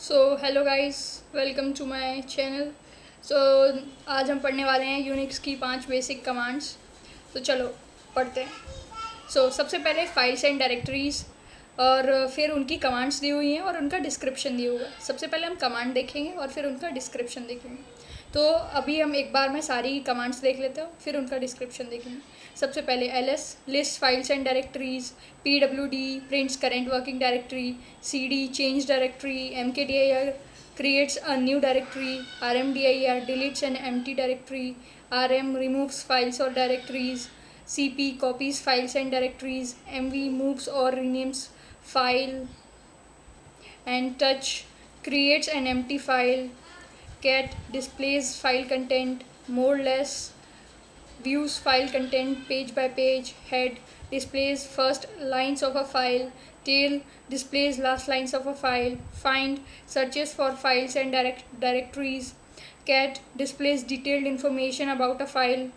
So hello guys, welcome to my channel. So आज हम पढ़ने वाले हैं यूनिक्स की 5 बेसिक कमांड्स। तो चलो पढ़ते हैं। सबसे पहले फाइल्स एंड डायरेक्टरीज और फिर उनकी कमांड्स दी हुई हैं और उनका डिस्क्रिप्शन दिया हुआ है। सबसे पहले हम कमांड देखेंगे और फिर उनका डिस्क्रिप्शन देखेंगे। तो अभी हम एक बार में सारी कमांड्स देख लेते हैं, फिर उनका डिस्क्रिप्शन देखेंगे। सबसे पहले L list files and directories, PWD prints current working directory, CD change directory, MKDIR creates a new directory, RMDIR deletes an empty directory, RM removes files or directories, CP copies files and directories, MV moves or renames file, and touch creates an empty file, cat displays file content, more less views file content page by page, head displays first lines of a file, tail displays last lines of a file, find searches for files and directories, cat displays detailed information about a file.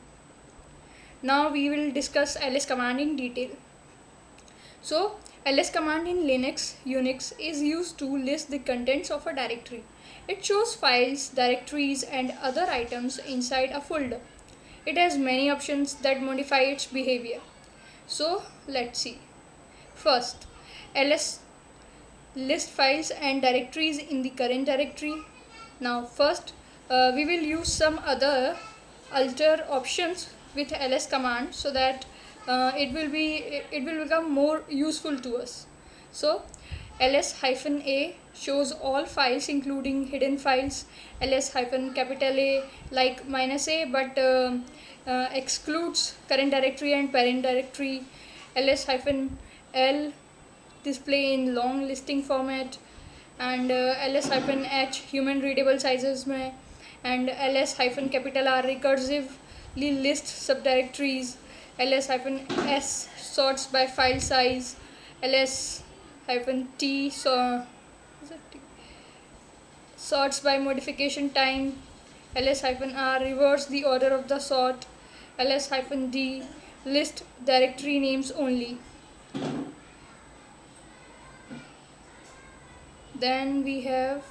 Now we will discuss ls command in detail. So ls command in Linux, Unix is used to list the contents of a directory. It shows files, directories and other items inside a folder. It has many options that modify its behavior. So let's see. First, ls list files and directories in the current directory. Now first we will use some other alter options with ls command so that it will become more useful to us. So ls-a shows all files including hidden files. ls-capital A like -a but excludes current directory and parent directory. ls-l display in long listing format, and ls-h human readable sizes में, and ls-capital R recursively lists subdirectories. ls-s sorts by file size. ls-t sorts by modification time. ls-r reverse the order of the sort. ls-d list directory names only. Then we have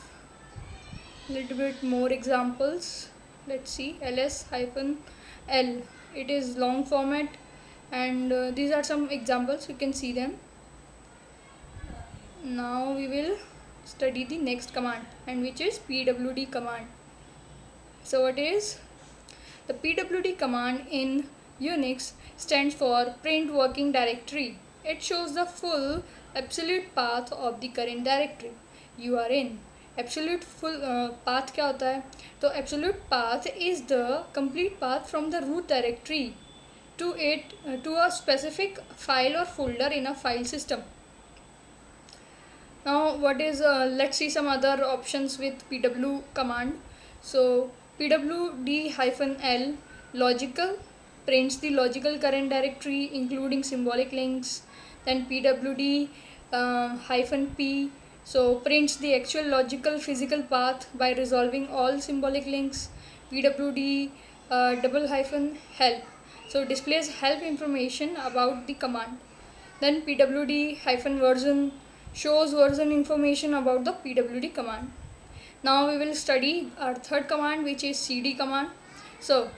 little bit more examples. Let's see. ls-l, it is long format, and these are some examples, you can see them. Now we will study the next command, and which is pwd command. So what is the pwd command in Unix? Stands for print working directory. It shows the full absolute path of the current directory you are in. Absolute full path क्या होता है? तो absolute path is the complete path from the root directory to a specific file or folder in a file system. Now what is let's see some other options with pw command. So pwd-l logical prints the logical current directory including symbolic links. Then pwd-p so prints the actual logical physical path by resolving all symbolic links. pwd help so displays help information about the command. Then pwd-version shows version information about the pwd command. Now we will study our third command, which is cd command. So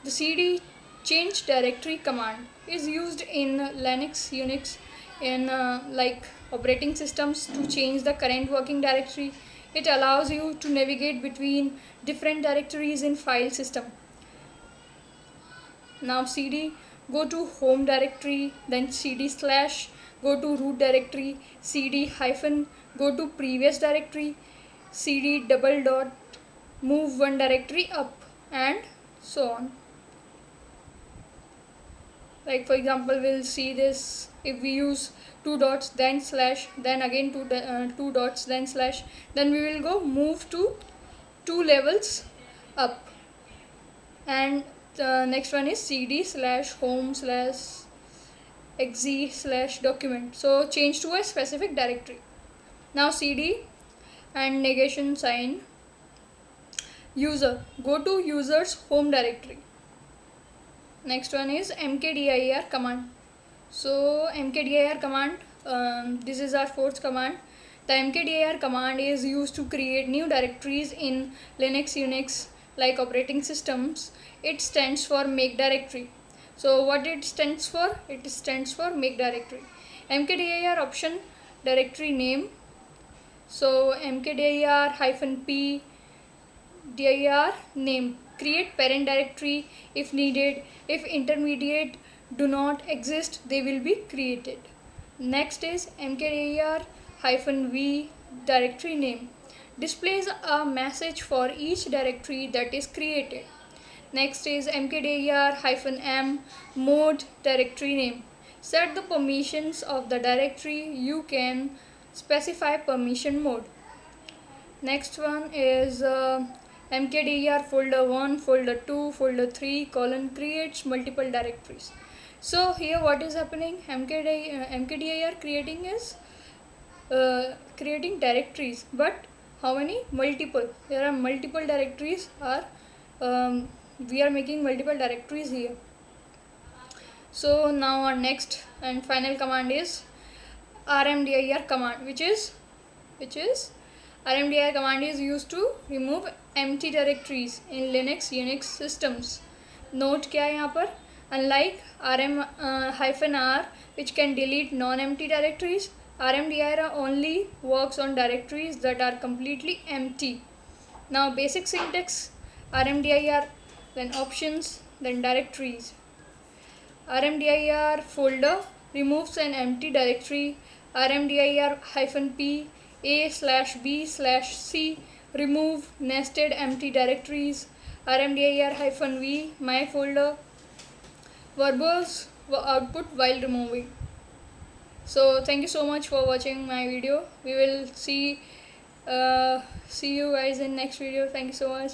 the cd change directory command is used in Linux, Unix, in like operating systems to change the current working directory. It allows you to navigate between different directories in file system. Now cd go to home directory, then cd slash go to root directory, cd hyphen go to previous directory, cd double dot move one directory up, and so on. Like for example, we'll see this if we use two dots then slash, then again two dots then slash, then we will go move to two levels up. And the next one is cd slash home slash exe slash document, so change to a specific directory. Now cd and negation sign user go to user's home directory. Next one is mkdir command. So mkdir command, this is our fourth command. The mkdir command is used to create new directories in Linux, Unix like operating systems. It stands for make directory. So what it stands for? It stands for make directory. Mkdir option directory name. So mkdir -p dir name. Create parent directory if needed. If intermediate do not exist, they will be created. Next is mkdir -v directory name. Displays a message for each directory that is created. Next is mkdir -m mode directory name. Set the permissions of the directory. You can specify permission mode. Next one is mkdir folder 1, folder 2, folder 3 colon creates multiple directories. So here what is happening? mkdir creating is creating directories, but how many? Multiple. There are multiple directories. We are making multiple directories here. So now our next and final command is rmdir command, which is rmdir command is used to remove empty directories in Linux Unix systems. Note क्या है यहाँ पर? Unlike rm-r which can delete non-empty directories, rmdir only works on directories that are completely empty. Now basic syntax: rmdir, then options, then directories. rmdir folder removes an empty directory. rmdir -p a/b/c remove nested empty directories. rmdir -v my folder verbose output while removing. So thank you so much for watching my video. We will see you guys in next video. Thank you so much.